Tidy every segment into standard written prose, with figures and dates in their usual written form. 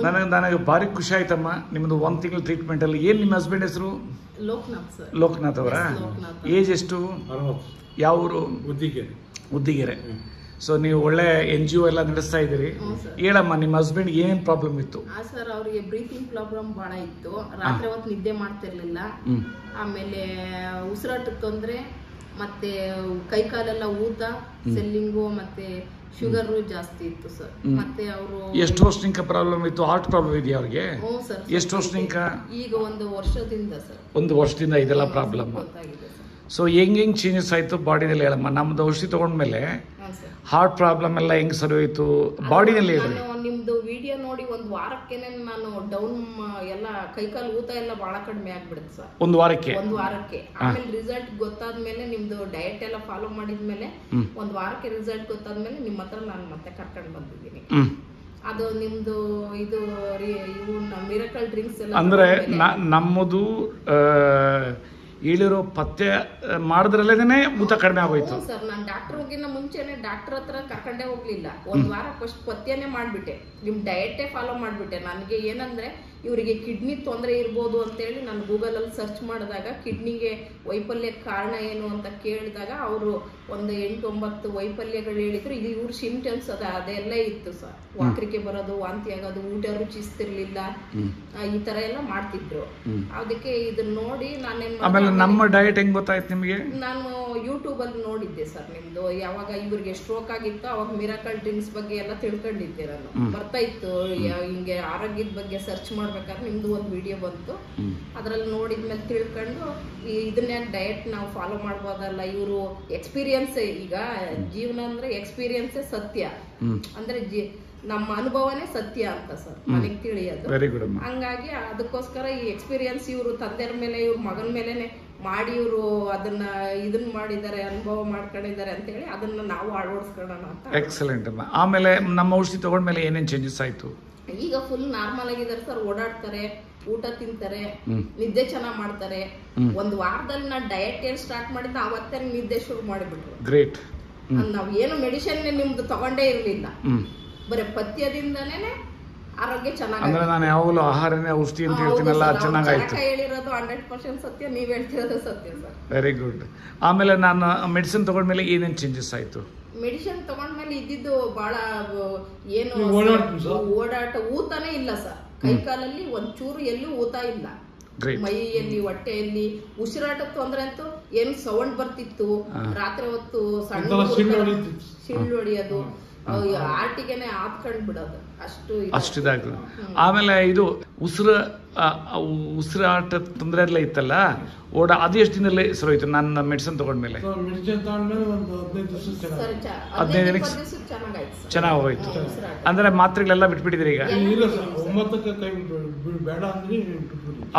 ನನಗೆ ಭಾರಿ ಖುಷಿ ಆಯ್ತಮ್ಮ ನಿಮ್ಮದು 1 ತಿಂಗಳ ಟ್ರೀಟ್ಮೆಂಟ್ ಅಲ್ಲಿ. ಏನು ನಿಮ್ಮ ಹಸ್ಬೆಂಡ್ ಹೆಸರು? ಲೋಕನಾಥ್ ಅವರ. ಏಜ್ ಎಷ್ಟು? ಯಾವ ಊರು? ಉದ್ದಿಗೆರೆ. ಸೊ ನೀವು ಒಳ್ಳೆ NGO ಎಲ್ಲ ನಡೆಸ್ತಾ ಇದ್ದೀರಿ. ಹೇಳಮ್ಮ ನಿಮ್ಮ ಹಸ್ಬೆಂಡ್ ಏನ್ ಪ್ರಾಬ್ಲಮ್ ಇತ್ತು? ಸರ್ ಅವರಿಗೆ ಬ್ರೀತಿಂಗ್ ಪ್ರಾಬ್ಲಮ್ ಬಹಳ ಇತ್ತು. ರಾತ್ರಿ ಹೊತ್ತು ನಿದ್ದೆ ಮಾಡ್ತಿರ್ಲಿಲ್ಲ. ಆಮೇಲೆ ಉಸಿರಾಟದ ತೊಂದ್ರೆ, ಮತ್ತೆ ಕೈ ಕಾಲೆಲ್ಲ ಊತ, ಸೆಲ್ಲಿಂಗು, ಮತ್ತೆ ಶುಗರ್ ಜಾಸ್ತಿ ಇತ್ತು ಸರ್. ಮತ್ತೆ ಅವರು ಎಷ್ಟು ವರ್ಷದಿಂದ ಪ್ರಾಬ್ಲಮ್ ಇತ್ತು? ಹಾರ್ಟ್ ಪ್ರಾಬ್ಲಮ್ ಇದೆಯಾ ಅವ್ರಿಗೆ? ಎಷ್ಟು ವರ್ಷದಿಂದ? ಈಗ 1 ವರ್ಷದಿಂದ ಸರ್. 1 ವರ್ಷದಿಂದ ಇದೆಲ್ಲ ಪ್ರಾಬ್ಲಮ್. ಸೊ ಹೆಂಗ್ ಚೇಂಜಸ್ ಆಯ್ತು ಬಾಡಿನಲ್ಲಿ ಹೇಳಮ್ಮ. ನಮ್ದು ಔಷಧಿ ತಗೊಂಡ್ಮೇಲೆ ಹಾರ್ಟ್ ಪ್ರಾಬ್ಲಮ್ ಎಲ್ಲ ಹೆಂಗ್ ಸರಿ ಹೋಯ್ತು ಬಾಡಿನಲ್ಲಿ? ನಿಮ್ದು ವಿಡಿಯೋ ನೋಡಿ 1 ವಾರಕ್ಕೇನೆ ನಾನು ಡೌನ್ ಎಲ್ಲ ಕೈಕಾಲು ಊತ ಎಲ್ಲ ಬಹಳ ಕಡಿಮೆ ಆಗ್ಬಿಡುತ್ತೆ ಸರ್. 1 ವಾರಕ್ಕೆ? 1 ವಾರಕ್ಕೆ. ಆಮೇಲೆ ರಿಸಲ್ಟ್ ಗೊತ್ತಾದ್ಮೇಲೆ, ನಿಮ್ದು ಡಯಟ್ ಎಲ್ಲ ಫಾಲೋ ಮಾಡಿದ್ಮೇಲೆ 1 ವಾರಕ್ಕೆ ರಿಸಲ್ಟ್ ಗೊತ್ತಾದ್ಮೇಲೆ ನಿಮ್ಮ ಹತ್ರ ನಾನು ಮತ್ತೆ ಕರ್ಕೊಂಡು ಬಂದಿದ್ದೀನಿ. ಅದು ನಿಮ್ದು ಇದು ಮಿರಕಲ್ ಡ್ರಿಂಕ್ಸ್ ಎಲ್ಲ ಅಂದ್ರೆ ನಮ್ಮದು ಹೇಳಿರೋ ಪತ್ತೆ ಮಾಡಿದ್ರಲ್ಲೇನೆ ಊತ ಕಡಿಮೆ ಆಗೋಯ್ತು ಸರ್. ನಾನು ಡಾಕ್ಟರ್ಗಿನ್ನ ಮುಂಚೆನೆ ಡಾಕ್ಟರ್ ಹತ್ರ ಕರ್ಕೊಂಡೇ ಹೋಗ್ಲಿಲ್ಲ. 1 ವಾರ ಫಸ್ಟ್ ಪತ್ಯನೇ ಮಾಡ್ಬಿಟ್ಟೆ, ನಿಮ್ ಡಯಟೇ ಫಾಲೋ ಮಾಡ್ಬಿಟ್ಟೆ. ನನಗೆ ಏನಂದ್ರೆ ಇವರಿಗೆ ಕಿಡ್ನಿ ತೊಂದರೆ ಇರ್ಬೋದು ಅಂತೇಳಿ ನಾನು ಗೂಗಲ್ ಅಲ್ಲಿ ಸರ್ಚ್ ಮಾಡಿದಾಗ ಕಿಡ್ನಿಗೆ ವೈಫಲ್ಯ ಕಾರಣ ಏನು ಅಂತ ಕೇಳಿದಾಗ ಅವರು ಒಂದು 8-9 ವೈಫಲ್ಯಗಳು ಹೇಳಿದ್ರು. ಇದು ಇವ್ರ ಸಿಂಪ್ಟಮ್ಸ್ ಅದೆಲ್ಲ ಇತ್ತು ಸರ್. ವಾಕರಿಕೆ ಬರೋದು, ವಾಂತಿ ಆಗೋದು, ಊಟ ರುಚಿಸ್ತಿರ್ಲಿಲ್ಲ, ಈ ತರ ಎಲ್ಲ ಮಾಡ್ತಿದ್ರು. ಅದಕ್ಕೆ ಇದನ್ನ ನೋಡಿ ಆಮೇಲೆ ನಮ್ಮ ಡಯಟ್ ಹೆಂಗ್ ಗೊತ್ತಾಯ್ತು ನಿಮಗೆ? ನಾನು ಯೂಟ್ಯೂಬ್ ಅಲ್ಲಿ ನೋಡಿದ್ದೆ ಸರ್ ನಿಮ್ದು. ಯಾವಾಗ ಇವ್ರಿಗೆ ಸ್ಟ್ರೋಕ್ ಆಗಿತ್ತು ಅವಾಗ ಮಿರಾಕಲ್ ಡ್ರಿಂಕ್ಸ್ ಬಗ್ಗೆ ಎಲ್ಲ ತಿಳ್ಕೊಂಡಿದ್ದೆ ನಾನು. ಬರ್ತಾ ಇತ್ತು ಹಿಂಗೆ ಆರೋಗ್ಯದ ಬಗ್ಗೆ ಸರ್ಚ್ ಮಾಡ್ಬೇಕಾದ್ರೆ ನಿಮ್ದು ಒಂದು ವಿಡಿಯೋ ಬಂತು. ಅದ್ರಲ್ಲಿ ನೋಡಿದ್ಮೇಲೆ ತಿಳ್ಕೊಂಡು ಇದನ್ನ ಡಯಟ್ ನಾವು ಫಾಲೋ ಮಾಡ್ಬೋದಲ್ಲ. ಇವರು ಎಕ್ಸ್ಪೀರಿಯನ್ಸ್, ಈಗ ಜೀವನ ಅಂದ್ರೆ ಎಕ್ಸ್ಪೀರಿಯನ್ಸೇ ಸತ್ಯ ಅಂದ್ರೆ ನಮ್ಮ ಅನುಭವನೇ ಸತ್ಯ ಅಂತ ಸರ್ ನನಗೆ ತಿಳಿಯೋದು. ಹಂಗಾಗಿ ಅದಕ್ಕೋಸ್ಕರ ಈ ಎಕ್ಸ್ಪೀರಿಯನ್ಸ್ ಇವರು ತಂದೆಯ ಮೇಲೆ, ಇವ್ರ ಮಗನ ಮೇಲೆನೆ ಮಾಡಿ ಇವರು ಅದನ್ನ ಇದನ್ನ ಮಾಡಿದ್ದಾರೆ, ಅನುಭವ ಮಾಡ್ಕೊಂಡಿದ್ದಾರೆ ಅಂತ ಹೇಳಿ ಅದನ್ನ ನಾವು ಅಳವಡಿಸ್ಕೊಳ್ಳೋಣ ಅಂತ. ಎಕ್ಸಲೆಂಟ್ ಅಮ್ಮ. ಆಮೇಲೆ ನಮ್ಮ ಔಷಧಿ ತಗೊಂಡ್ಮೇಲೆ ಏನೇನ್ ಚೇಂಜಸ್ ಆಯ್ತು? ಈಗ ಫುಲ್ ನಾರ್ಮಲ್ ಆಗಿದ್ದಾರೆ ಸರ್. ಓಡಾಡ್ತಾರೆ, ಊಟ ತಿಂತಾರೆ, ನಿದ್ದೆ ಚೆನ್ನಾಗ್ ಮಾಡ್ತಾರೆ. 1 ವಾರದಲ್ಲಿ ನಾನು ಡಯಟ್ ಏನ್ ಸ್ಟಾರ್ಟ್ ಮಾಡಿದ್ದೆ ಅವತ್ತೇ ನಿದ್ದೆ ಶುರು ಮಾಡಿಬಿಟ್ರು. ಗ್ರೇಟ್. ನಾವ್ ಏನು ಮೆಡಿಸಿನ್ ನಿಮ್ದು ತಗೊಂಡೇ ಇರ್ಲಿಲ್ಲ, ಬರೀ ಪಥ್ಯದಿಂದನೇ ಆರೋಗ್ಯ ಚೆನ್ನಾಗಿ. ಅಂದ್ರೆ ನಾನು ಯಾವಾಗಲೂ ಆಹಾರನೇ ಔಷಧಿ ಅಂತ ಹೇಳ್ತೀನಲ್ಲ, ಚೆನ್ನಾಗಾಯ್ತು. ಹೇಳಿರೋದು 100% ಸತ್ಯ, ನೀವ್ ಹೇಳ್ತಿರೋದು ಸತ್ಯ ಸರ್. Very good. ಆಮೇಲೆ ನಾನು ಮೆಡಿಸಿನ್ ತಗೊಂಡ್ಮೇಲೆ ಏನೇನ್ ಚೇಂಜಸ್ ಆಯ್ತು? ಮೆಡಿಸಿನ್ ತಗೊಂಡ್ಮೇಲೆ ಇದ್ದಿದ್ದು ಬಹಳ ಏನು ಓಡಾಟ, ಊತನೇ ಇಲ್ಲ ಸರ್. ಕೈಕಾಲಲ್ಲಿ ಒಂಚೂರು ಎಲ್ಲೂ ಊತ ಇಲ್ಲ. ಮೈಯಲ್ಲಿ, ಹೊಟ್ಟೆಯಲ್ಲಿ ಉಸಿರಾಟದ ತೊಂದ್ರೆ ಅಂತೂ ಏನು ಸೌಂಡ್ ಬರ್ತಿತ್ತು. ರಾತ್ರಿ ಹೊತ್ತು ಸಣ್ಣ ಸಿಳ್ಳು ಹೊಡಿಯೋದು, ಆರ್ಟಿಗೆನೆ ಹಾಕ್ಕೊಂಡ್ ಬಿಡೋದು, ಅಷ್ಟಿದಾಗ. ಆಮೇಲೆ ಇದು ಉಸಿರಾಟ ತೊಂದರೆ ಎಲ್ಲ ಇತ್ತಲ್ಲ, ಅದು ಎಷ್ಟು ದಿನದಲ್ಲಿ ಸರಿ ಹೋಯ್ತು? ನನ್ನ ಮೆಡಿಸಿನ್ ತಗೊಂಡ್ಮೇಲೆ 15 ದಿನಕ್ಕೆ ಚೆನ್ನಾಗಿ ಹೋಯ್ತು. ಅಂದ್ರೆ ಮಾತ್ರೆಗಳೆಲ್ಲ ಬಿಟ್ಬಿಟ್ಟಿದ್ರಿ ಈಗ?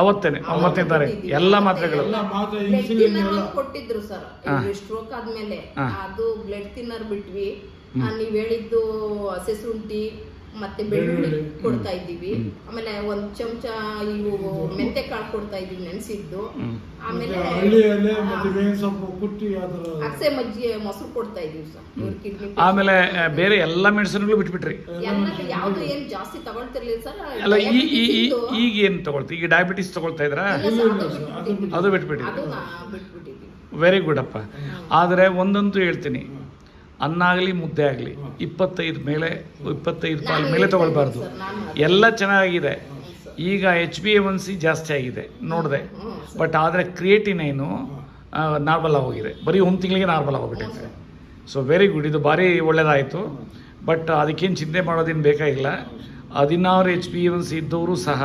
ಅವತ್ತೇನೆ 9ನೇ ತಾರೀಕು ಎಲ್ಲ ಮಾತ್ರೆಗಳು ಕೊಟ್ಟಿದ್ರು ಸರ್. ಸ್ಟ್ರೋಕ್ ಆದ್ಮೇಲೆ ಅದು ಬ್ಲಡ್ ಥಿನ್ನರ್ ಬಿಟ್ವಿ. ನೀವ್ ಹೇಳಿದ್ದು ಹಸೆಶುಂಠಿ ಮತ್ತೆ ಬೆಳ್ಳುಳ್ಳಿ ಕೊಡ್ತಾ ಇದ್ದೀವಿ. ಆಮೇಲೆ 1 ಚಮಚ ಇವು ಮೆಂತೆ ಕಾಳು ಕೊಡ್ತಾ ಇದೀವಿ ನೆನ್ಸಿದ್ದು. ಆಮೇಲೆ ಅಕ್ಸೆ ಮಜ್ಜಿಗೆ ಮೊಸರು ಕೊಡ್ತಾ ಇದೀವಿ ಸರ್ ಕಿಡ್ನಿ. ಆಮೇಲೆ ಬೇರೆ ಎಲ್ಲಾ ಮೆಡಿಸಿನ್ಗಳು ಬಿಟ್ಬಿಟ್ರಿ? ಯಾವ್ದು ಏನ್ ಜಾಸ್ತಿ ತಗೊಳ್ತಿರ್ಲಿಲ್ಲ ಸರ್. ಅಲ್ಲ ಈಗ ಏನ್ ತಗೊಳ್ತೀವಿ? ಈಗ ಡಯಾಬಿಟಿಸ್ ತಗೊಳ್ತಾ ಇದ್ರ? ಅದು ಬಿಟ್ಬಿಟ್ಟಿದ್ವಿ. ವೆರಿ ಗುಡ್ ಅಪ್ಪ. ಆದ್ರೆ ಒಂದಂತೂ ಹೇಳ್ತೀನಿ, ಅನ್ನ ಆಗಲಿ ಮುದ್ದೆ ಆಗಲಿ 25 ಪಾಲ್ ಮೇಲೆ ತಗೊಳ್ಬಾರ್ದು. ಎಲ್ಲ ಚೆನ್ನಾಗಿದೆ. ಈಗ HbA1c ಜಾಸ್ತಿ ಆಗಿದೆ ನೋಡಿದೆ, ಬಟ್ ಆದರೆ ಕ್ರಿಯೇಟಿನೈನು ನಾರ್ಮಲ್ ಆಗೋಗಿದೆ. ಬರೀ 1 ತಿಂಗಳಿಗೆ ನಾರ್ಮಲ್ ಆಗೋಗ್ಬಿಟ್ಟಿದೆ. ಸೊ ವೆರಿ ಗುಡ್, ಇದು ಭಾರಿ ಒಳ್ಳೇದಾಯಿತು. ಬಟ್ ಅದಕ್ಕೇನು ಚಿಂತೆ ಮಾಡೋದೇನು ಬೇಕಾಗಿಲ್ಲ. 16 HbA1c ಇದ್ದವರು ಸಹ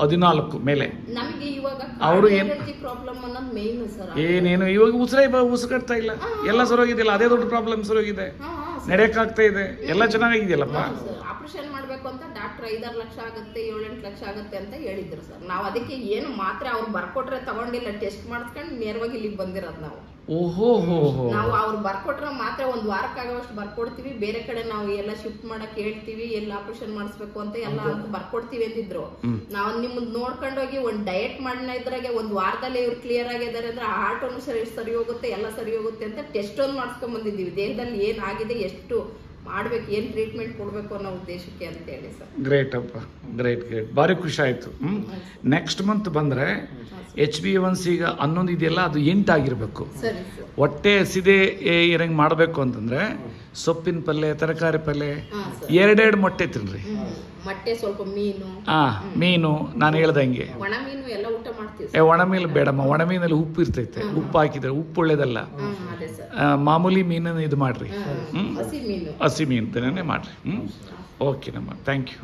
14 ಮೇಲೆ ಅವರು ಏನೇನು ಇವಾಗ ಉಸಿರಾಡ್ತಾ ಇಲ್ಲ, ಎಲ್ಲ ಸರೋಗಿದೆಯಲ್ಲ, ಅದೇ ದೊಡ್ಡ ಪ್ರಾಬ್ಲಮ್ ಸರೋಗಿದೆ. ನಡೆಯಕ್ಕಾಗ್ತಾ ಇದೆ, ಎಲ್ಲ ಚೆನ್ನಾಗಿದೆಯಲ್ಲಪ್ಪ. ಆಪರೇಷನ್ ಮಾಡ್ಬೇಕು ಅಂತ ಡಾಕ್ಟರ್ 5-6 ಲಕ್ಷ ಆಗುತ್ತೆ, 7-8 ಲಕ್ಷ ಆಗುತ್ತೆ ಅಂತ ಹೇಳಿದ್ರು ಸರ್. ನಾವು ಅದಕ್ಕೆ ಏನು ಮಾತ್ರೆ ಅವ್ರು ಬರ್ಕೊಟ್ರೆ ತಗೊಂಡಿಲ್ಲ, ಟೆಸ್ಟ್ ಮಾಡಿಸ್ಕೊಂಡು ನೇರವಾಗಿ ಇಲ್ಲಿಗೆ ಬಂದಿರೋದು ನಾವು. ನಾವು ಅವ್ರು ಬರ್ಕೊಟ್ರೆ ಮಾತ್ರ 1 ವಾರಕ್ಕಾಗವಷ್ಟು ಬರ್ಕೊಡ್ತೀವಿ. ಬೇರೆ ಕಡೆ ನಾವು ಎಲ್ಲ ಶಿಫ್ಟ್ ಮಾಡಕ್ ಹೇಳ್ತೀವಿ, ಎಲ್ಲ ಆಪರೇಷನ್ ಮಾಡಿಸ್ಬೇಕು ಅಂತ ಎಲ್ಲ ಅಂತ ಬರ್ಕೊಡ್ತೀವಿ ಅಂದಿದ್ರು. ನಾವು ನಿಮ್ಮದ್ ನೋಡ್ಕೊಂಡೋಗಿ ಒಂದ್ ಡಯಟ್ ಮಾಡಿನ ಇದ್ರಾಗೆ 1 ವಾರದಲ್ಲಿ ಇವ್ರು ಕ್ಲಿಯರ್ ಆಗಿದ್ದಾರೆ ಅಂದ್ರೆ ಹಾರ್ಟ್ ಸರಿ ಹೋಗುತ್ತೆ, ಎಲ್ಲ ಸರಿ ಹೋಗುತ್ತೆ ಅಂತ ಟೆಸ್ಟ್ ಒಂದು ಮಾಡಿಸ್ಕೊಂಡ್ ಬಂದಿದ್ದೀವಿ. ದೇಹದಲ್ಲಿ ಏನಾಗಿದೆ, ಎಷ್ಟು ಮಾಡ್ಬೇಕು, ಏನ್ ಟ್ರೀಟ್ಮೆಂಟ್ ಕೊಡ್ಬೇಕು ಅನ್ನೋ ಉದ್ದೇಶಕ್ಕೆ ಅಂತ ಹೇಳಿ ಸರ್. ಗ್ರೇಟ್ ಅಪ್ಪ, ಗ್ರೇಟ್ ಭಾರಿ ಖುಷಿ ಆಯ್ತು. ನೆಕ್ಸ್ಟ್ ಮಂತ್ ಬಂದ್ರೆ HbA1c ಈಗ 11 ಇದೆಯಲ್ಲ, ಅದು 8 ಆಗಿರ್ಬೇಕು. ಸರಿ ಸರ್. ಹೊಟ್ಟೆ ಹಸಿದೆ ಇರಂಗ್ ಮಾಡ್ಬೇಕು ಅಂತಂದ್ರೆ ಸೊಪ್ಪಿನ ಪಲ್ಯ, ತರಕಾರಿ ಪಲ್ಯ, ಹಾ ಸರ್. 2 ಮೊಟ್ಟೆ ತಿನ್ರಿ. ಮೊಟ್ಟೆ, ಸ್ವಲ್ಪ ಮೀನು, ಮೀನು ನಾನು ಹೇಳ್ದಂಗೆ. ಒಣ ಮೀನು ಎಲ್ಲ ಊಟ ಮಾಡ್ತೀವಿ. ಒಣ ಮೀನು ಬೇಡಮ್ಮ, ಒಣ ಮೀನಲ್ಲಿ ಉಪ್ಪು ಇರ್ತೈತೆ, ಉಪ್ಪು ಹಾಕಿದ್ರೆ ಉಪ್ಪು ಒಳ್ಳೇದಲ್ಲ. ಅದೇ ಸರ್. ಮಾಮೂಲಿ ಮೀನನ್ನು ಇದು ಮಾಡ್ರಿ, ಹಸಿ ಮೀನು, ಹಸಿ ಮೀನು ತಿನ್ನೇ ಮಾಡ್ರಿ. ಓಕೆ ನಮ್ಮ ಥ್ಯಾಂಕ್ ಯು.